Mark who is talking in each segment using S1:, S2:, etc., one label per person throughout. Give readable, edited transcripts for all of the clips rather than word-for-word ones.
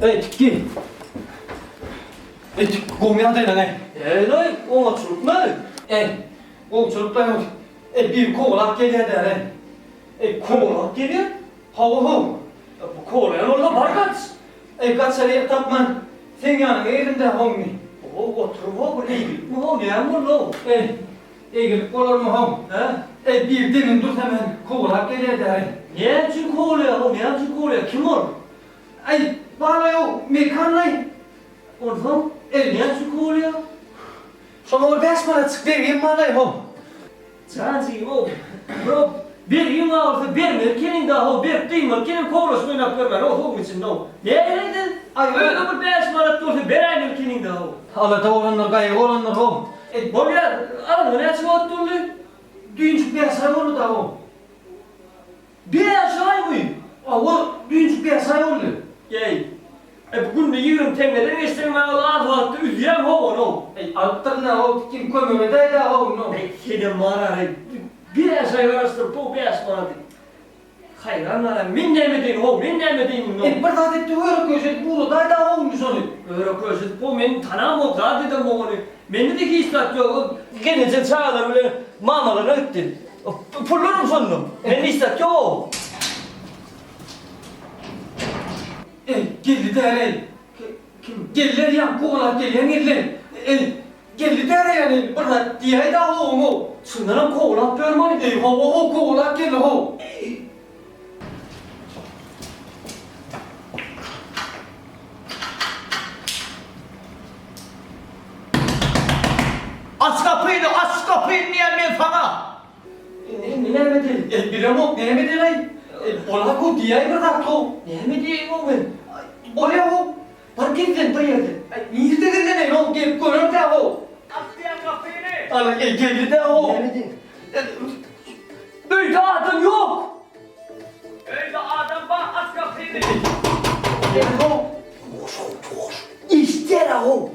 S1: Tikki. Go'myan deydi ne?
S2: Eylay, ona çurupma.
S1: O çocuklar bir koğlak geliyor der.
S2: Koğlak geliyor.
S1: Hava.
S2: Bu koğlayan orada barkaç.
S1: Kaç sene tapman. Sen yanına elinde havmi.
S2: O oturup o bu neydi? Bu o ne amur lo?
S1: Eğilip olur mu hav? Bir demin dur hemen koğlak geliyor der.
S2: Ne için koğluyor o? Ne için koğluyor? Kim o?
S1: Bana yok mekanlay.
S2: Orada? Ne için koğluyor?
S1: Sonra o besmele çık vereyim bana hav.
S2: Cansi o. Bro, bir yıma olsa bir merkenin daha o bir değil merkenin koğlusunu yapıyorlar o hukum içinde o. Ne öyleydi? Öyle bir beş marat olsa bir ay merkenin daha o.
S1: Allah'ta olanlar gayet olanlar hav.
S2: Bu ya, aranın ne için oturdu?
S1: Düğüncük bir say onu da hav.
S2: Bir aşağı mı?
S1: O düğüncük bir say oldu.
S2: Yey. Bugün de yürüm temelen istedim az vakti üzüyen o onu.
S1: Altırına o kim kömüre de hav no.
S2: Senin mağarayı bir aşağı varastır bu beş maratı. Hayranlara min demedin o, min demedin no.
S1: Bir daha dedi öyle köşet bunu da olmuş onu.
S2: Öyle köşet bu men tanam o zaten dedim onu. Men de ki istat yok. Gene çağlar öyle mamalar öttü. Pullarım sonum. Men istat yok.
S1: Geldi der
S2: Kim?
S1: Geller ya koğlak geliyor geller. Geldi der yani burada diye de hav mu.
S2: Sınırım koğlak görmeni.
S1: Hav koğlak geliyor hav.
S3: Aç kapıyı niye ben sana?
S2: Ne demedin?
S1: Bilemok ne mi deney? Ola ko diye bir dakto.
S2: Ne mi diyeyim o ben?
S1: Oraya hav.
S2: Fark ettin bayıldı.
S1: Niye de ne no gel koyun da hav.
S3: Aç kapıyı.
S1: Ala geldi de hav.
S2: Ne mi diyeyim? Öyle adam yok.
S3: Öyle adam bak aç kapıyı.
S2: İster o.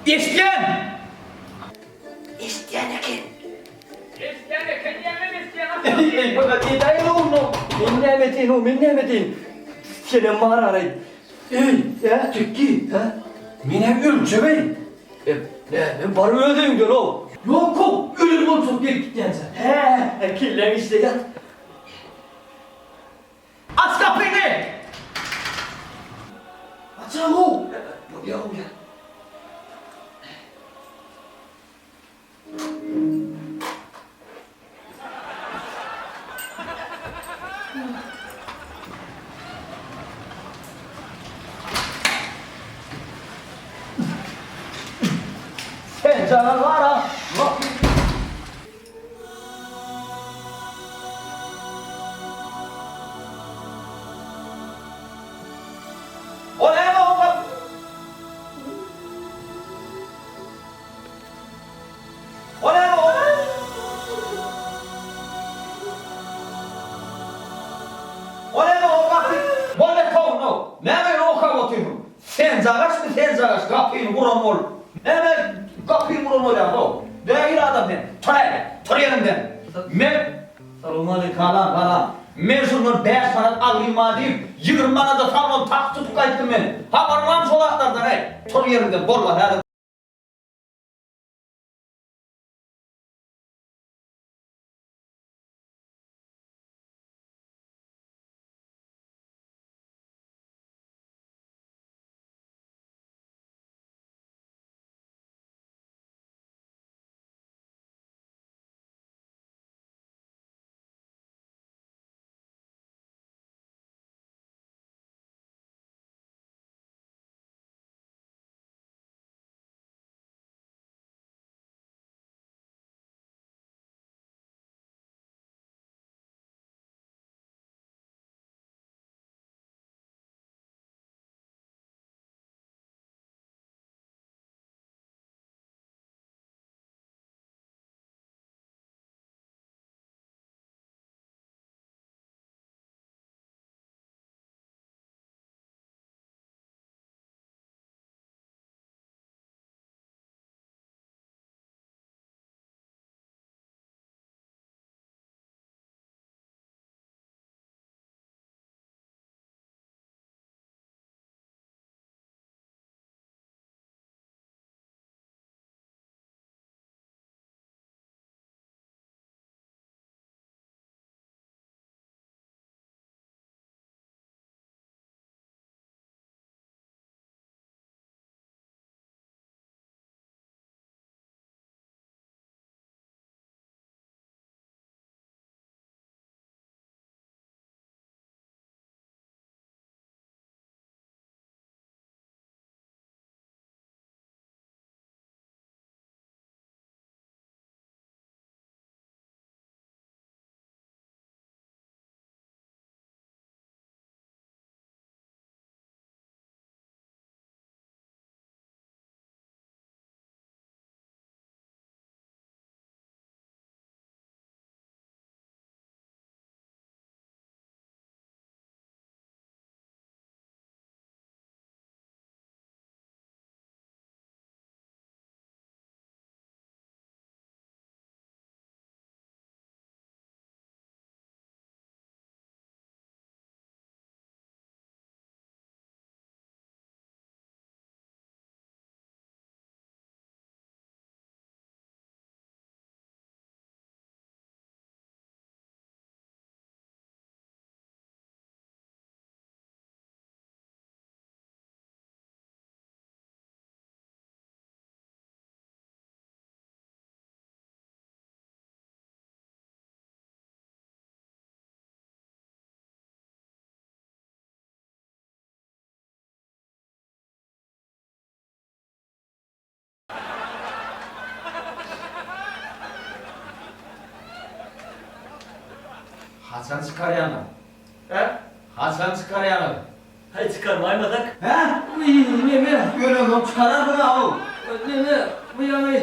S3: İsteyen.
S2: İsteyen kim?
S3: İsteyen de kendi yerine isteyen aç kapıyı.
S1: Bak diye no.
S2: Min nemedin. Senin mağarayı.
S1: Ya Türkiye. Mine ölçü bey.
S2: Ne var öldün gör o.
S1: Yok ko ölür olsun gel gitsen sen.
S2: Kirlen işte yat.
S3: Aç kapıyı.
S1: Açam o.
S2: Ya ya.
S3: Sen canavar. O ne o? O ne o? O ne o kapı? Bu ne konu? Ne ben o kapatıyorum? Sen zagaş kapıyı vuran ol. Ne ben kapıyı vuran ol ya o. Değil adam ben. Torayalım ben. Men
S2: Selamun aleyküm.
S3: kalan. Men şunun 5 manat alayım deyip 20 manata salon tak tutup kayttım ben. Ha varmam solaklardan Torayalım ben. Bol var. Hasan çıkar yani.
S2: He?
S3: Hasan çıkar yani.
S2: Hay çıkarmaymadık.
S3: He?
S2: Neme?
S3: Görüyorum çıkarardın ha o.
S2: Neme? Bu yana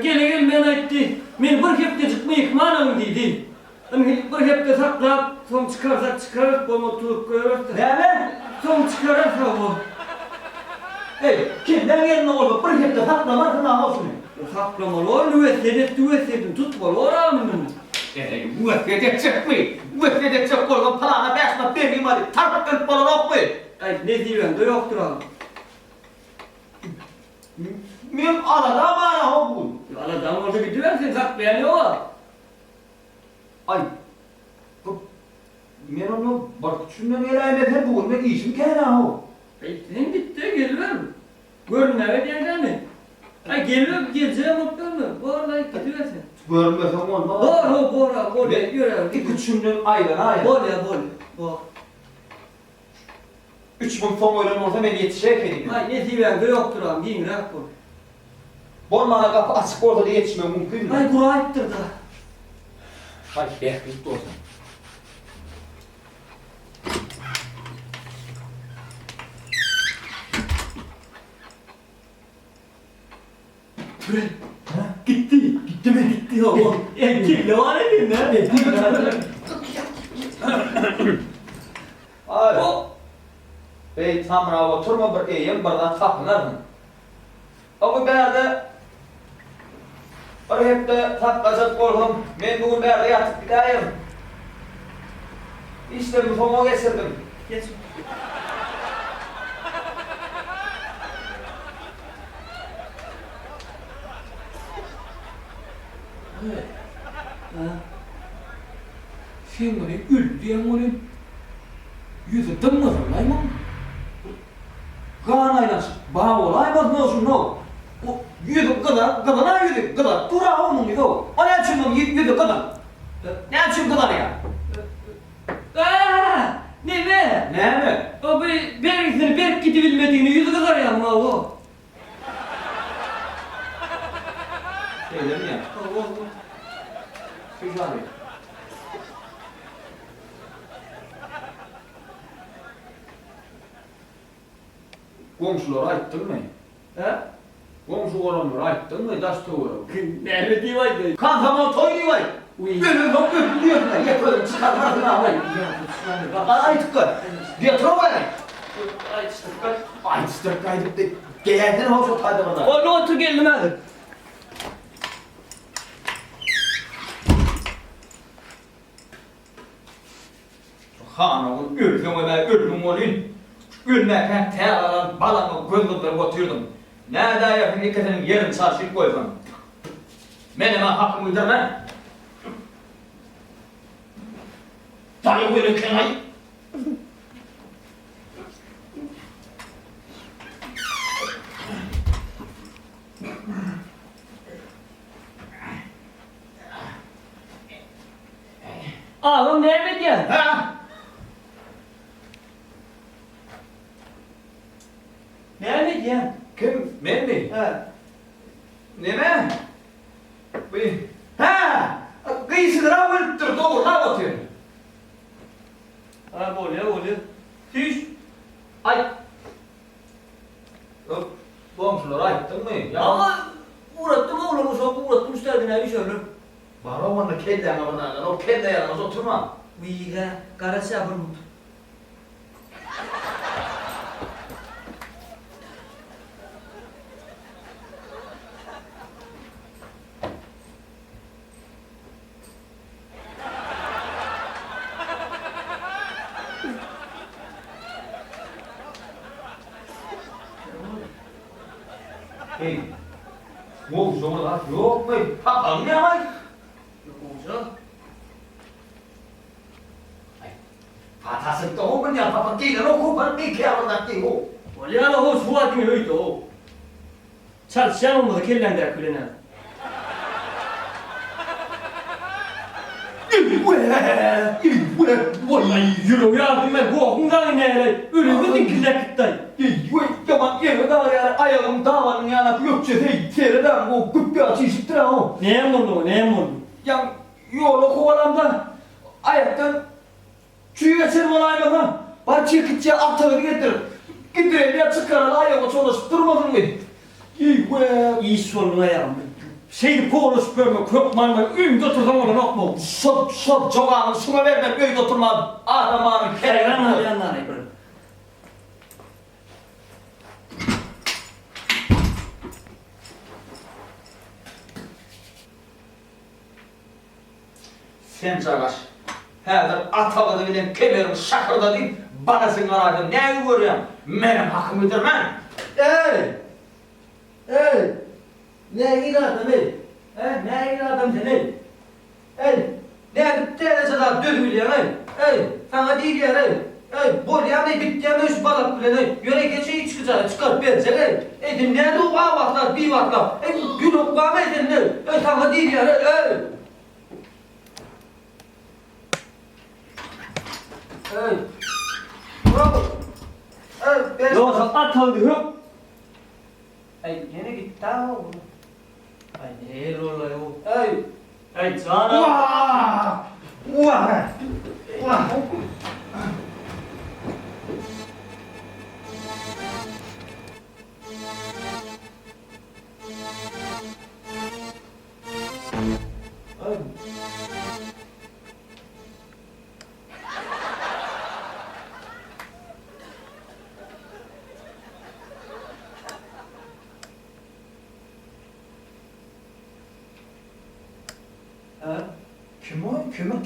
S2: gele men aytdy. Men bir hepde çıkmayık manam dedi. Bir hepde saklap son çıkarsak çıkarır bunu tutup koyarız.
S3: Ne mi?
S2: Son çıkarırsa bu.
S3: Hey, kimden geldin oğlum? Bir hepte saklamadın ha olsun.
S2: Saklamalı o üniversiteden tutmalı o rağmen.
S3: Bu hepte çıkmıyor. Bu hepte çık koyduğun plana beşme vereyim hadi. Tarptın falan okmayın.
S2: Ay ne diyorsun da yoktur abi.
S3: Men arada bana ha bu.
S2: Adam orada gidiversin saklayan o.
S3: Ay. Men onu bak şundan elaymet bugün ben işim kene ha o.
S2: Ay sen bitti geliver. Görünmeye diyeceğim. Ay geliver geleceğim mutlaka. Bu arada gidiversin.
S3: Görmesem olmaz.
S2: Bora yürü.
S3: İki şundan ayran.
S2: Bol.
S3: 3000 son öğren olsa ben yetişecek edeyim.
S2: Ay ne diyorsun da yoktur abi giyin rahat bol.
S3: Bolmana kapı açık orada da yetişmem mümkün mü?
S2: Ay kuru ayıptır da.
S3: Hadi beklet olsun.
S2: Gitti mi? Gitti o. Kimle var edin nerede?
S3: Abi.
S2: O.
S3: Bey tamra oturma bir eyim birden tapınardın. O bu berde bir hep de tapkacak oldum. Ben bugün berde yatıp gideyim. İşte bu sonu geçirdim.
S2: Geç.
S1: Evet.
S2: Ha.
S1: Sen bunu ül diyen bunu yüzü dınmasın layman. Kanayla bağ olaymaz ne olsun ne o? O yüzü kadar yüzü kadar dura onun yüzü o. O ne için yüzü kadar? Ne için kadar ya?
S2: Ne be?
S3: Ne mi?
S2: O birisini berk gidebilmediğini yüzü kadar yanma o.
S3: Şeyler mi ya? Güzel. Komşulara ayttın mı?
S2: Ha?
S3: Komşu olanlara ayttın mı? Daş doğru.
S2: Nerede divaydı?
S3: Kan tamam toy divay.
S2: Uy.
S3: Gönül yok diyorsun. Yatırım çıkarmadın ha. Bak ayttık kır. Yatırım var.
S2: Ay işte.
S3: Ayttık kaydık de. Geldin hoş o tadı bana.
S2: O ne otur geldim hadi.
S3: Hana o ölüm olun. Ölmekten teğalan balamı gözümden götürdüm. Nerede yakın ikisinin yerini çarşıyıp koysam. Benim hakkımı ödeme. Tanı böyle kenayı.
S2: Ağam nerede diyen?
S3: Ha?
S2: Nerede diyen?
S3: Kim? Ben mi?
S2: Ha.
S3: Ne mi? Ha! Kıyısıdır ha vırttır doğru ha batıyor.
S2: Ha oluyor. Hiç.
S3: Ay. Komşulara ayttın mı? Ya.
S2: Ama uğrattım oğlum o zaman uğrattım üstadına bir şey olur.
S3: Bana onu kelle yanına o kelle yanına oturma.
S2: Uyga karası yapırım.
S3: Hey. Wow, sonra yok mu? Ha, ne ama?
S2: Yok olacak.
S3: Patasın da o ben ya papa gelen o kupan bir kere oradan ki o.
S2: Olya la o suat mi öyle o. Çalışan olmadı kellen der külene. Vay yürü yardım et bu okundan ineyle. Ölümü dinkine kıttay.
S3: Yaman yeri daha yani ayağım dağların yana gökçe seyreden o güppe açıştır ha o.
S2: Neyem oldu?
S3: Yan yolu kovalamda ayaktan
S1: Çüye sen olayma ha. Bak çekitçe atağı getir. Gidireyim ya çıkaran ayağa çalışıp durmadın mı? İyi be.
S2: İyi sorun ayağım. Şeyi konuş böyle kök marmara ümde otursam ona yok mu?
S1: Şop çoğanın şuna verme böyle oturma. Adamın
S2: Yanlar yanlar böyle.
S3: Sen çağaş. Hazır atağı da bilen kemerim şakırda deyip bana sen arayın. Ne görüyorum? Benim hakkımıdır ben.
S2: Ey! Ne iradın ey? Ne iradın sen ey?
S1: Ne derece daha dövülüyor ey? Sana değil ya ey. Bol ya ne bitti ya şu balık bile ey. Yöre geçeyi çıkar verecek ey. Nerede o vaklar bir vaklar. Gün okuma edin ey. Sana değil ya ey. Bravo.
S2: Yoksa atağı yok.
S1: Yine gitti ha.
S2: Ay ne rola yo.
S1: Ey.
S2: Ay canım.
S1: Vah.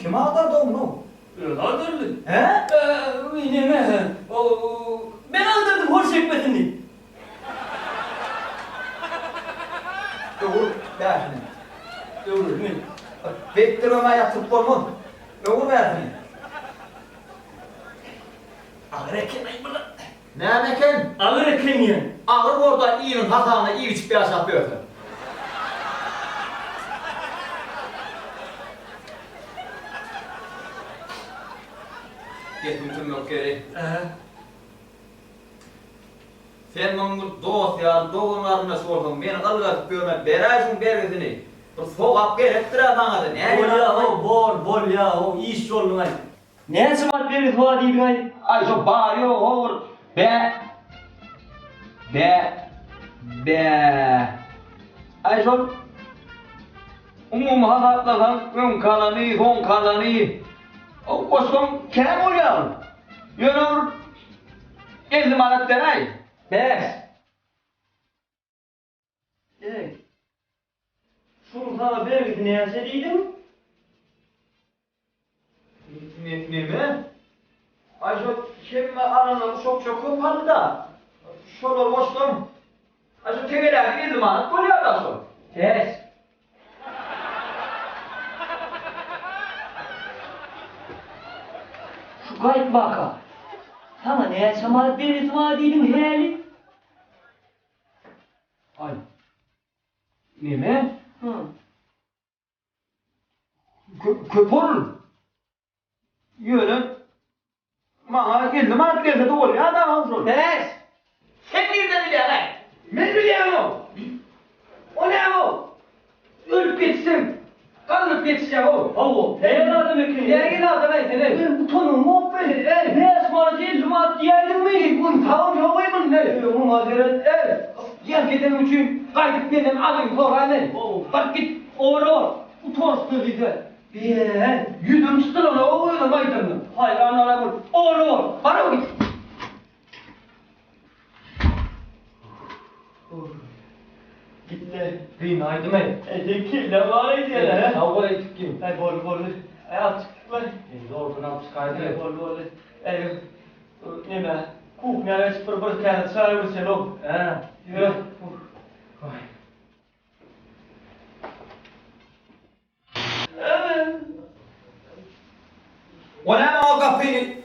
S1: Kim ağdardı onu?
S2: Aldırdı.
S1: He?
S2: Neme? Ben aldırdım hoş ekmedin.
S1: Doğru. Ver şimdi.
S2: Doğru mu?
S1: Bektirmeme yatıp olmam. Doğru ver şimdi.
S2: Ağır eken ay bana.
S1: Ne meken?
S2: Ağır eken ya.
S1: Ağır orada iyinin hatanı iyi biçip bir aşağı yapıyor. Gitmişim yok geri. Sen onun dosya, doğumlarına sordun. Beni ılgatıp görmek, berajın bergizini. Bir soğuk gerektir adana da. Ne
S2: Bol ya o bol ya o iş yolun ay. Ne zaman beni tuğa değil ay.
S3: Ay şu bağırıyor olur. Be. Ay şu umum hayatlardan kalanı, son kalanı. O koşum kem oluyor. Yönür. Elli manat deney. Beş.
S2: Evet. Şunu sana vermedin ya sen iyiydin.
S3: Ne mi? Ay şu kim aranır çok kopardı da. Şöyle koştum. Ay şu tegeler elli manat oluyor da şu.
S2: Kes. Şu gayet baka. Sana ne yaşamalı bir izma değilim heyali.
S3: Ay. Ne mi?
S2: Hı.
S3: Köpür. Yönün. Bana elli manat gelse de oluyor adamım şu.
S1: Beş. Sen nereden biliyorsun lan? Ben biliyorum. O ne o? Ölüp geçsin. Kalıp geçeceğim o.
S2: Avo, evladım ekini.
S1: Yergin adam ey seni.
S2: Ben bu tonu muhabbet ne esmarı değil, cumat yerdim mi?
S1: Bu tamam yok muyum ne?
S2: Bu mazeret,
S1: Gel gidelim için kaydık benim alayım sonra ne?
S2: bak git, oğru, bu tostu bize.
S1: Ben yüzüm sıkılı ona o koydu maydını.
S2: Hayır, anara bu, oğru.
S1: Bana mı git?
S2: Gitle.
S1: Kıymaydım ey.
S2: Zekille var ediyorlar ha.
S1: Kavga ettik kim?
S2: Ay bol. Ay çıktılar.
S1: Zordan hapis kaydı.
S2: Ay bol. Ay neme? Kuhnya hiç bir kere çağırır sen o.
S1: He.
S2: Yürü.
S3: O ne o kapıyı?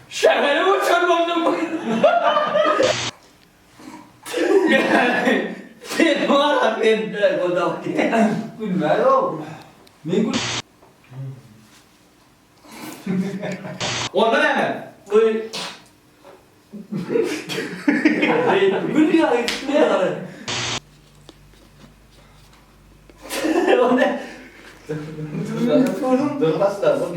S1: Şakayı mı çarpandın mı? Sen var ya ben.
S2: O da
S1: Gülme o. Ben gül.
S3: Onda ne mi?
S2: böyle. Gül ya, ne
S4: hastar bu.